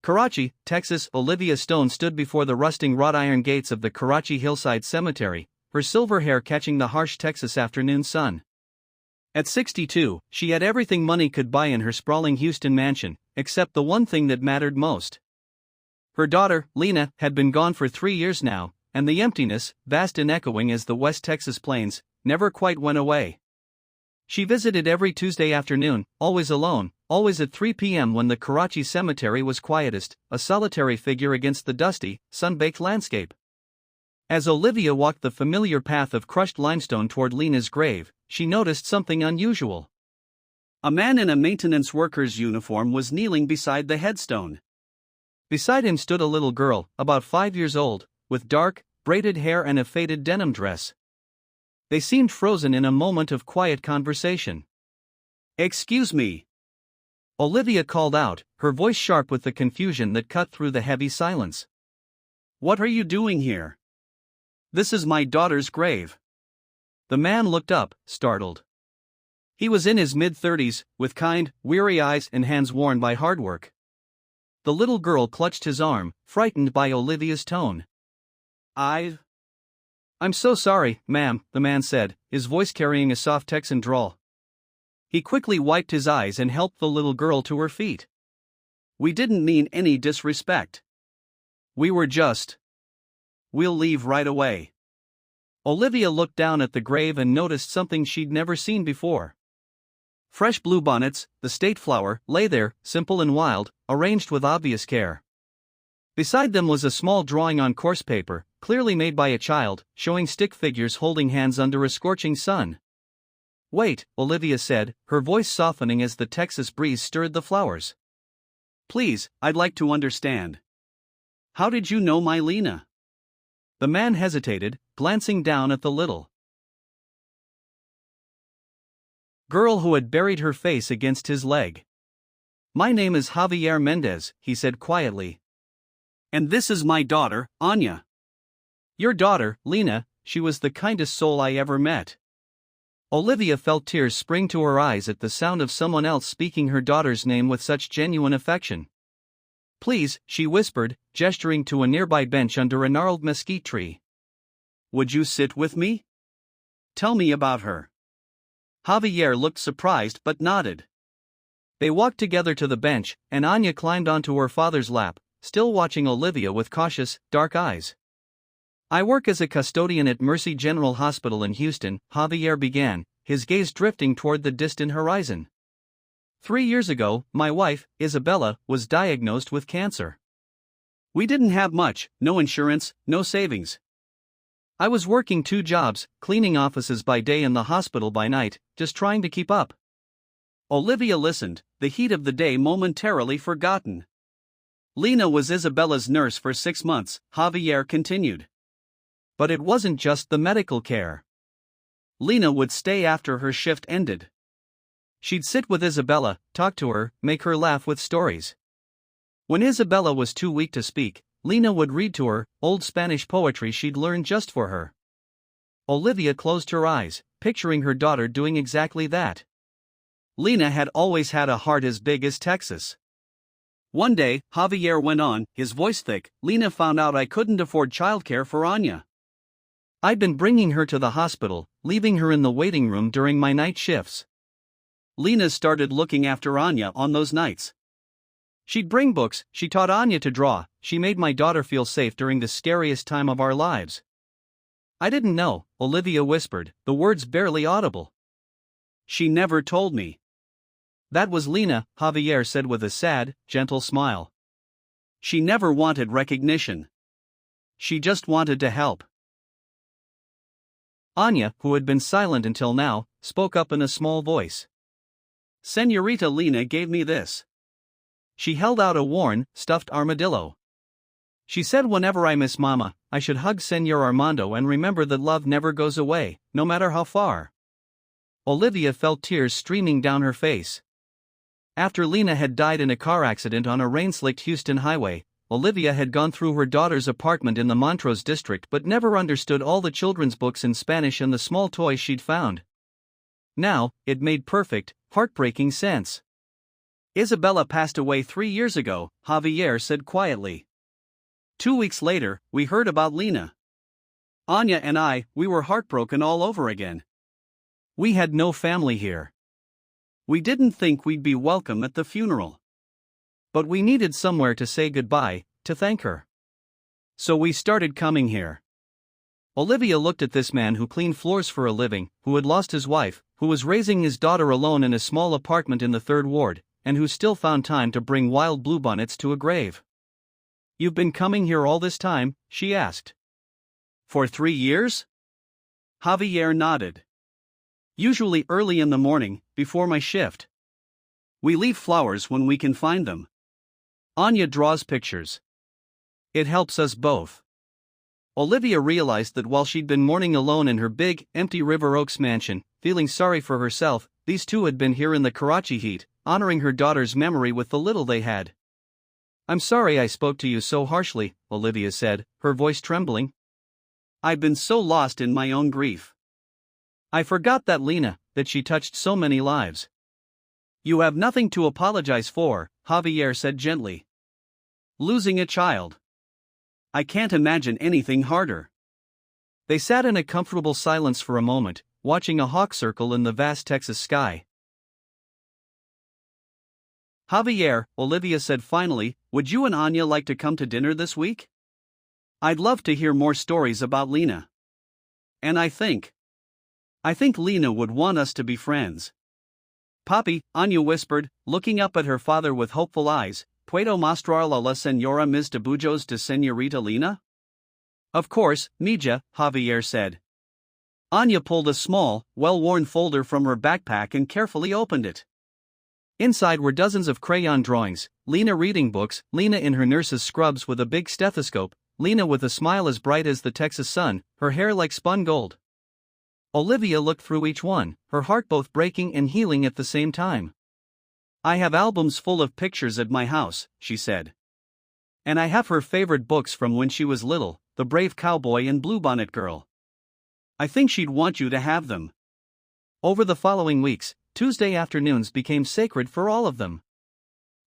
Karachi, Texas. Olivia Stone stood before the rusting wrought iron gates of the Karachi Hillside Cemetery, her silver hair catching the harsh Texas afternoon sun. At 62, she had everything money could buy in her sprawling Houston mansion, except the one thing that mattered most. Her daughter, Lena, had been gone for 3 years now, and the emptiness, vast and echoing as the West Texas plains, never quite went away. She visited every Tuesday afternoon, always alone, always at 3 p.m. when the Karachi cemetery was quietest, a solitary figure against the dusty, sun-baked landscape. As Olivia walked the familiar path of crushed limestone toward Lena's grave, she noticed something unusual. A man in a maintenance worker's uniform was kneeling beside the headstone. Beside him stood a little girl, about 5 years old, with dark, braided hair and a faded denim dress. They seemed frozen in a moment of quiet conversation. "Excuse me," Olivia called out, her voice sharp with the confusion that cut through the heavy silence. "What are you doing here?" "This is my daughter's grave." The man looked up, startled. He was in his mid-30s, with kind, weary eyes and hands worn by hard work. The little girl clutched his arm, frightened by Olivia's tone. "I'm so sorry, ma'am," the man said, his voice carrying a soft Texan drawl. He quickly wiped his eyes and helped the little girl to her feet. "We didn't mean any disrespect. We were just. We'll leave right away." Olivia looked down at the grave and noticed something she'd never seen before. Fresh bluebonnets, the state flower, lay there, simple and wild, arranged with obvious care. Beside them was a small drawing on coarse paper, clearly made by a child, showing stick figures holding hands under a scorching sun. "Wait," Olivia said, her voice softening as the Texas breeze stirred the flowers. "Please, I'd like to understand. How did you know my Lena?" The man hesitated, glancing down at the little girl who had buried her face against his leg. "My name is Javier Mendez," he said quietly. "And this is my daughter, Anya." "Your daughter, Lena, she was the kindest soul I ever met." Olivia felt tears spring to her eyes at the sound of someone else speaking her daughter's name with such genuine affection. "Please," she whispered, gesturing to a nearby bench under a gnarled mesquite tree. "Would you sit with me? Tell me about her." Javier looked surprised but nodded. They walked together to the bench, and Anya climbed onto her father's lap, still watching Olivia with cautious, dark eyes. "I work as a custodian at Mercy General Hospital in Houston," Javier began, his gaze drifting toward the distant horizon. 3 years ago, my wife, Isabella, was diagnosed with cancer. We didn't have much, no insurance, no savings. I was working 2 jobs, cleaning offices by day and the hospital by night, just trying to keep up." Olivia listened, the heat of the day momentarily forgotten. "Lena was Isabella's nurse for 6 months, Javier continued. But it wasn't just the medical care. Lena would stay after her shift ended. She'd sit with Isabella, talk to her, make her laugh with stories. When Isabella was too weak to speak, Lena would read to her, old Spanish poetry she'd learned just for her." Olivia closed her eyes, picturing her daughter doing exactly that. Lena had always had a heart as big as Texas. "One day," Javier went on, his voice thick, "Lena found out I couldn't afford childcare for Anya. I'd been bringing her to the hospital, leaving her in the waiting room during my night shifts. Lena started looking after Anya on those nights. She'd bring books, she taught Anya to draw, she made my daughter feel safe during the scariest time of our lives." "I didn't know," Olivia whispered, the words barely audible. "She never told me." "That was Lena," Javier said with a sad, gentle smile. "She never wanted recognition. She just wanted to help." Anya, who had been silent until now, spoke up in a small voice. "Señorita Lena gave me this." She held out a worn, stuffed armadillo. "She said whenever I miss Mama, I should hug Señor Armando and remember that love never goes away, no matter how far." Olivia felt tears streaming down her face. After Lena had died in a car accident on a rain-slicked Houston highway, Olivia had gone through her daughter's apartment in the Montrose district but never understood all the children's books in Spanish and the small toys she'd found. Now, it made perfect, heartbreaking sense. Isabella passed away 3 years ago, Javier said quietly. 2 weeks later, we heard about Lena. Anya and we were heartbroken all over again. We had no family here. We didn't think we'd be welcome at the funeral. But we needed somewhere to say goodbye, to thank her. So we started coming here. Olivia looked at this man who cleaned floors for a living, who had lost his wife, who was raising his daughter alone in a small apartment in the 3rd Ward, and who still found time to bring wild bluebonnets to a grave. "You've been coming here all this time?" she asked. "For 3 years?" Javier nodded. "Usually early in the morning, before my shift. We leave flowers when we can find them. Anya draws pictures. It helps us both." Olivia realized that while she'd been mourning alone in her big, empty River Oaks mansion, feeling sorry for herself, these two had been here in the Karachi heat, honoring her daughter's memory with the little they had. "I'm sorry I spoke to you so harshly," Olivia said, her voice trembling. "I've been so lost in my own grief. I forgot that that she touched so many lives." "You have nothing to apologize for," Javier said gently. "Losing a child. I can't imagine anything harder." They sat in a comfortable silence for a moment, watching a hawk circle in the vast Texas sky. "Javier," Olivia said finally, "would you and Anya like to come to dinner this week? I'd love to hear more stories about Lena. And I think Lena would want us to be friends." "Papi," Anya whispered, looking up at her father with hopeful eyes, "Puedo mostrar a la señora mis dibujos de señorita Lena?" "Of course, Mija," Javier said. Anya pulled a small, well-worn folder from her backpack and carefully opened it. Inside were dozens of crayon drawings, Lena reading books, Lena in her nurse's scrubs with a big stethoscope, Lena with a smile as bright as the Texas sun, her hair like spun gold. Olivia looked through each one, her heart both breaking and healing at the same time. "I have albums full of pictures at my house," she said. "And I have her favorite books from when she was little, The Brave Cowboy and Bluebonnet Girl. I think she'd want you to have them." Over the following weeks, Tuesday afternoons became sacred for all of them.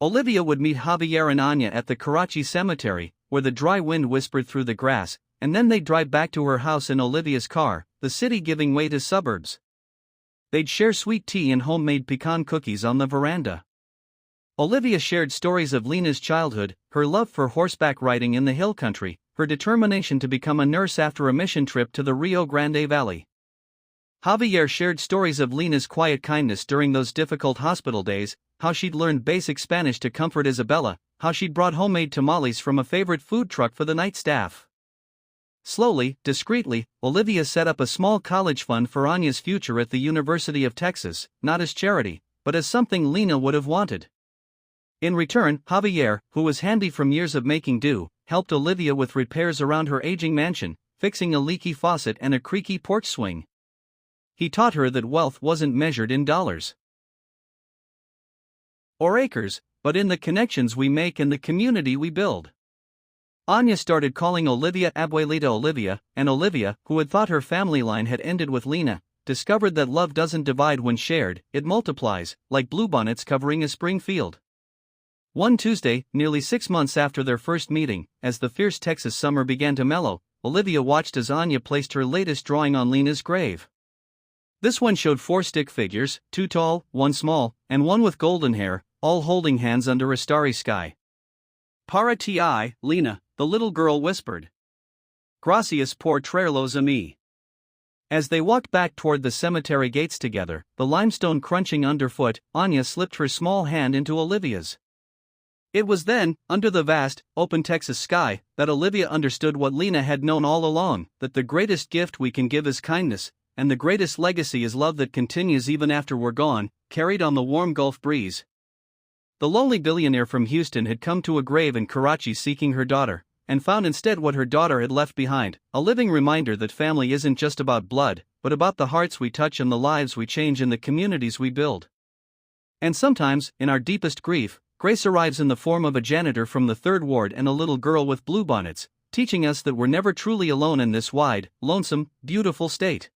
Olivia would meet Javier and Anya at the Karachi Cemetery, where the dry wind whispered through the grass, and then they'd drive back to her house in Olivia's car, the city giving way to suburbs. They'd share sweet tea and homemade pecan cookies on the veranda. Olivia shared stories of Lena's childhood, her love for horseback riding in the hill country, her determination to become a nurse after a mission trip to the Rio Grande Valley. Javier shared stories of Lena's quiet kindness during those difficult hospital days, how she'd learned basic Spanish to comfort Isabella, how she'd brought homemade tamales from a favorite food truck for the night staff. Slowly, discreetly, Olivia set up a small college fund for Anya's future at the University of Texas, not as charity, but as something Lena would have wanted. In return, Javier, who was handy from years of making do, helped Olivia with repairs around her aging mansion, fixing a leaky faucet and a creaky porch swing. He taught her that wealth wasn't measured in dollars or acres, but in the connections we make and the community we build. Anya started calling Olivia Abuelita Olivia, and Olivia, who had thought her family line had ended with Lena, discovered that love doesn't divide when shared, it multiplies, like bluebonnets covering a spring field. One Tuesday, nearly 6 months after their first meeting, as the fierce Texas summer began to mellow, Olivia watched as Anya placed her latest drawing on Lena's grave. This one showed 4 stick figures, 2 tall, 1 small, and 1 with golden hair, all holding hands under a starry sky. "Para ti, Lena," the little girl whispered. "Gracias por traerlos a mí." As they walked back toward the cemetery gates together, the limestone crunching underfoot, Anya slipped her small hand into Olivia's. It was then, under the vast, open Texas sky, that Olivia understood what Lena had known all along, that the greatest gift we can give is kindness, and the greatest legacy is love that continues even after we're gone, carried on the warm Gulf breeze. The lonely billionaire from Houston had come to a grave in Karachi seeking her daughter, and found instead what her daughter had left behind, a living reminder that family isn't just about blood, but about the hearts we touch and the lives we change in the communities we build. And sometimes, in our deepest grief, grace arrives in the form of a janitor from the 3rd Ward and a little girl with bluebonnets, teaching us that we're never truly alone in this wide, lonesome, beautiful state.